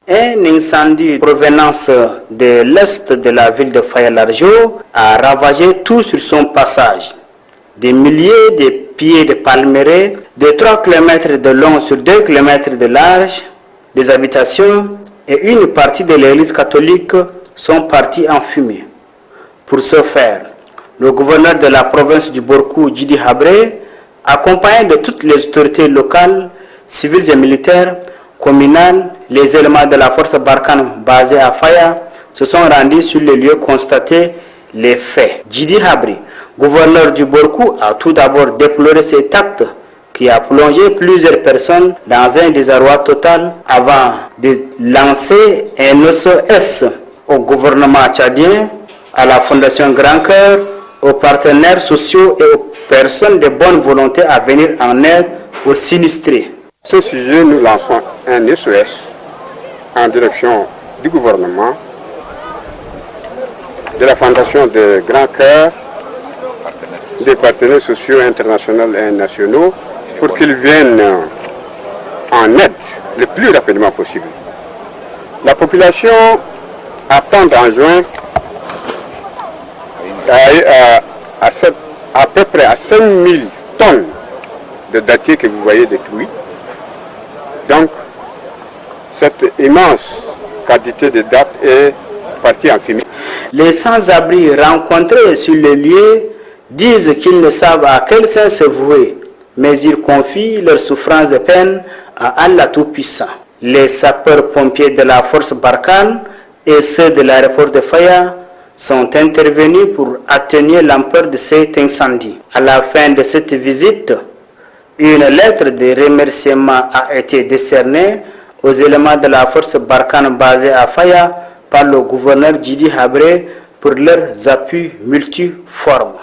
Un incendie provenance de l'est de la ville de Faya-Largeau a ravagé tout sur son passage. Des milliers de pieds de palmeraies de 3 km de long sur 2 km de large, des habitations et une partie de l'église catholique sont partis en fumée. Pour ce faire, le gouverneur de la province du Borkou, Djidi Habré, accompagné de toutes les autorités locales, civiles et militaires, communales, les éléments de la force Barkhane basée à Faya, se sont rendus sur le lieu constater les faits. Djidi Habré, gouverneur du Borkou, a tout d'abord déploré cet acte qui a plongé plusieurs personnes dans un désarroi total avant de lancer un SOS au gouvernement tchadien, à la Fondation Grand Cœur, aux partenaires sociaux et aux personnes de bonne volonté à venir en aide aux sinistrés. À ce sujet, nous lançons un SOS en direction du gouvernement, de la Fondation de Grand Cœur, des partenaires sociaux internationaux et nationaux, pour qu'ils viennent en aide le plus rapidement possible. La population attend en juin à peu près à 5000 tonnes de dattier que vous voyez détruits. Donc, cette immense quantité de dattes est partie en fumée. Les sans-abri rencontrés sur le lieu disent qu'ils ne savent à quel sens se vouer, mais ils confient leurs souffrances et peines à Allah Tout-Puissant. Les sapeurs-pompiers de la force Barkhane et ceux de l'aéroport de Faya sont intervenus pour atténuer l'ampleur de cet incendie. À la fin de cette visite, une lettre de remerciement a été décernée aux éléments de la force Barkhane basée à Faya par le gouverneur Djidi Habré pour leurs appuis multiformes.